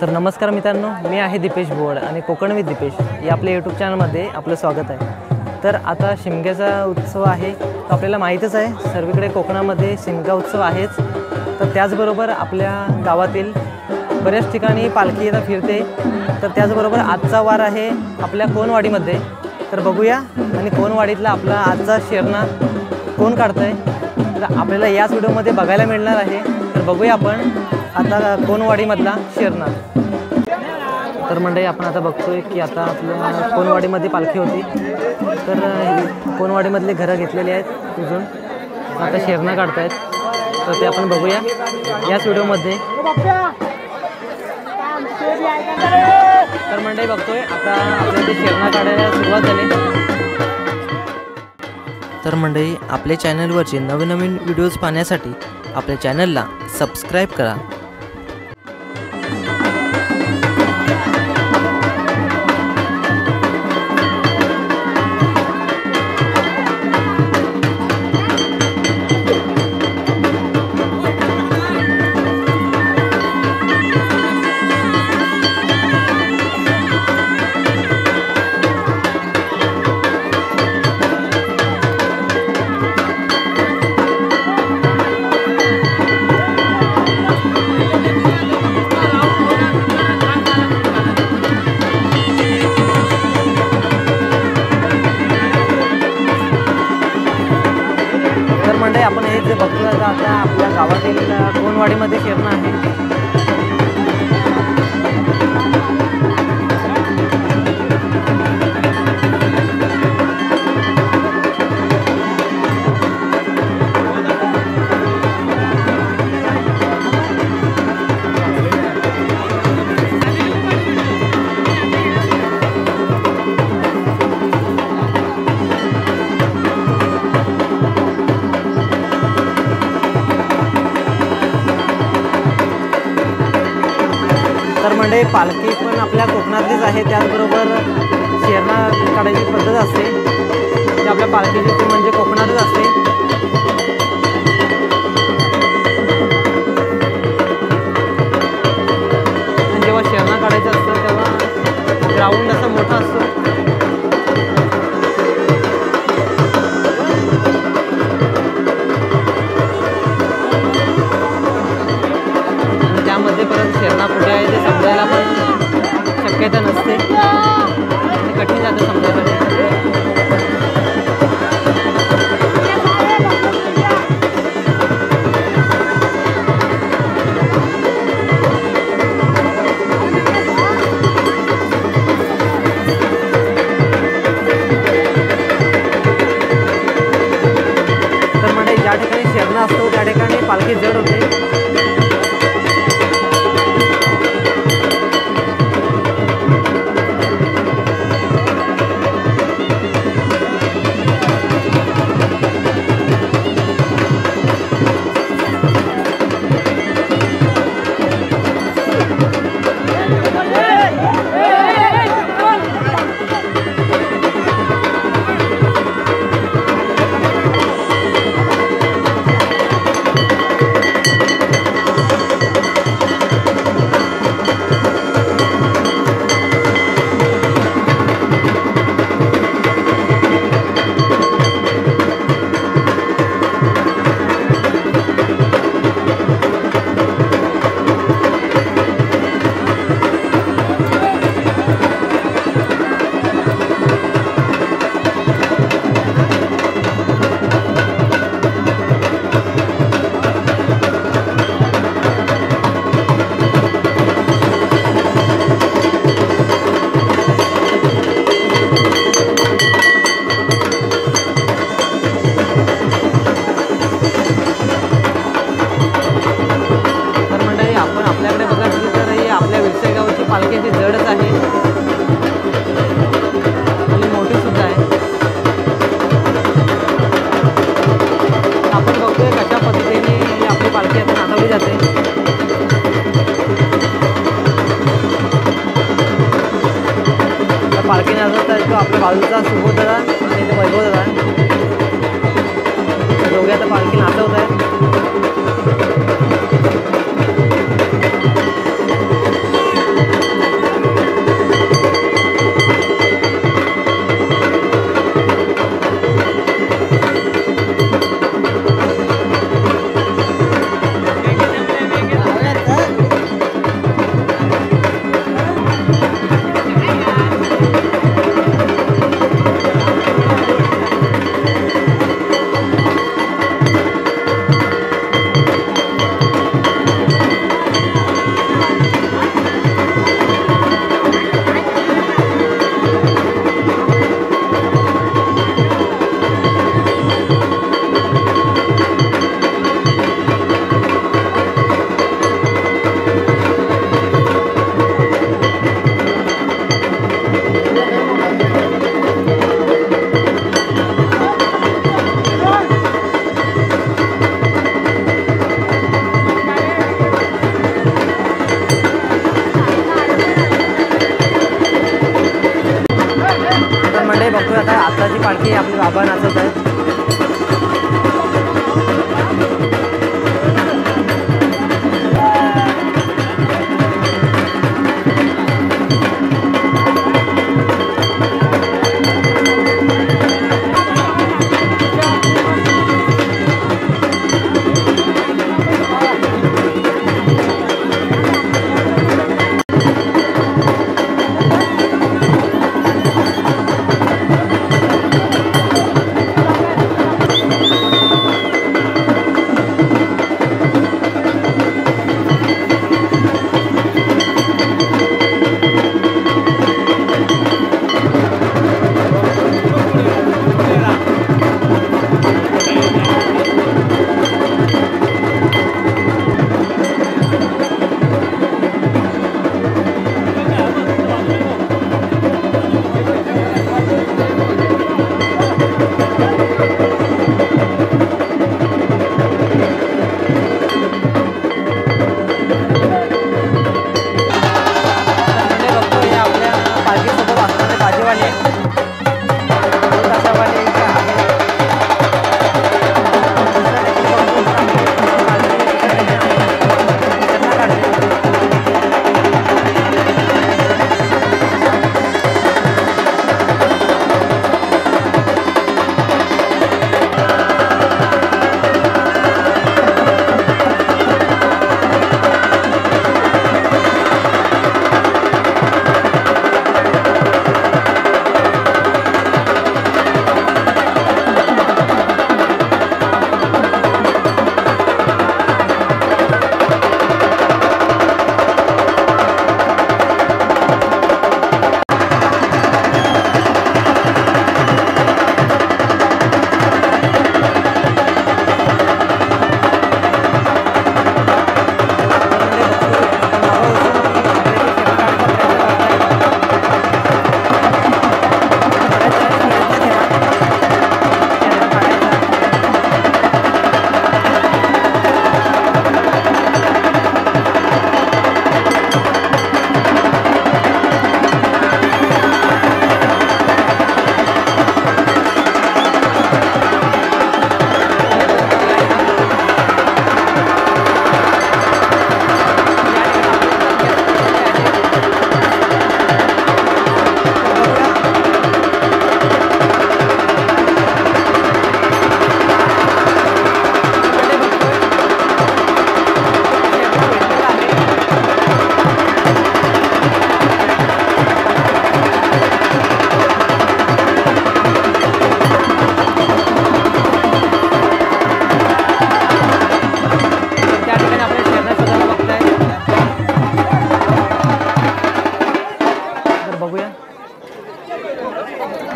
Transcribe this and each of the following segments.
तर नमस्कार मित्रांनो, मी आहे दीपेश बोड आणि कोकण विथ दीपेश या आपल्या यूट्यूब चॅनलमध्ये आपलं स्वागत आहे। तर आता शिमग्याचा उत्सव आहे, तर आपल्याला माहीतच आहे सर्वीकडे कोकणामध्ये शिमगा उत्सव आहेच। तर त्याचबरोबर आपल्या गावातील बऱ्याच ठिकाणी पालखी येता फिरते। तर त्याचबरोबर आजचा वार आहे आपल्या कोणवाडीमध्ये। तर बघूया आणि कोणवाडीतला आपला आजचा शेरणा कोण काढतंय तर आपल्याला याच व्हिडिओमध्ये बघायला मिळणार आहे। तर बघूया आपण आता कोणवाडीमधला शेरणा। तर मंडळी आपण आता बघतोय की आता आपल्या कोणवाडीमध्ये पालखी होती, तर कोणवाडीमधले घरं घेतलेले आहेत तिथून आता शेरणा काढतायत। तर ते आपण बघूया याच व्हिडिओमध्ये। तर मंडळी बघतोय आता आपल्या ते शेरणा काढायला सुरुवात झाली। तर मंडळी आपल्या चॅनलवरचे नवीन व्हिडिओज पाहण्यासाठी आपल्या चॅनलला सबस्क्राईब करा। आपण हे जे बघतोय आता आपल्या गावातील कोणवाडीमध्ये शेरणा आहे। तर म्हणजे पालखी पण आपल्या कोकणातलीच आहे, त्याचबरोबर शेरणा काढायची पद्धत असते जी आपल्या पालखीची ती म्हणजे कोकणातच असते। जेव्हा शेरणा काढायचं असतं तेव्हा ग्राउंड असा मोठा असतो, त्यामध्ये परत शेरणा कुठे आहे ते समजायला पण शक्यता नसते, कठीण जातं समजायला। तर म्हणजे ज्या ठिकाणी शेरणा असतो त्या ठिकाणी पालखी जड होते। पालखीची जडच आहे आणि मोठी सुद्धा आहे। आपण बघतोय कशा पद्धतीने आपली पालखी आता नाचवली जाते। पालखी नाचवता तो आपल्या बाजूचा सुबोध दादा आणि ते वैभव दादा दोघे आता पालखी नाचवत आहेत। पालखी आपले बाबा नाचत आहेत.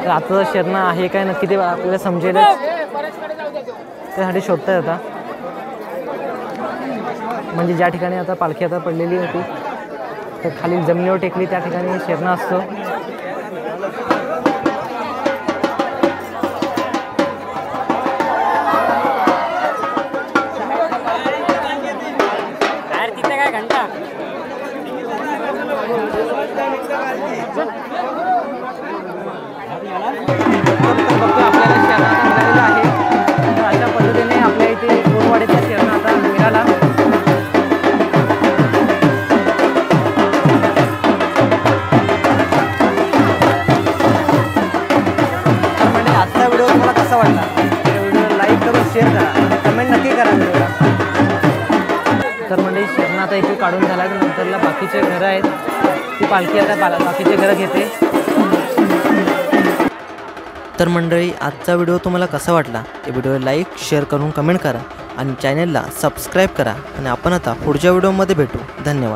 तर आता शरणं आहे काय नक्की ते आपल्याला समजेलच, त्यासाठी शोधता येतात. म्हणजे ज्या ठिकाणी आता पालखी आता पडलेली होती तर खाली जमिनीवर टेकली त्या ठिकाणी शरणं असतो. तर म्हणजे शरण आता इथे काढून झाल्यानंतरला बाकीचे घरं आहेत ती पालखी आता बाकीचे घरं घेते. तर मंडळी आजचा व्हिडिओ तुम्हाला कसा वाटला ते व्हिडिओला लाईक शेअर करून कमेंट करा आणि चॅनलला सबस्क्राईब करा आणि आपण आता पुढच्या व्हिडिओमध्ये भेटू. धन्यवाद.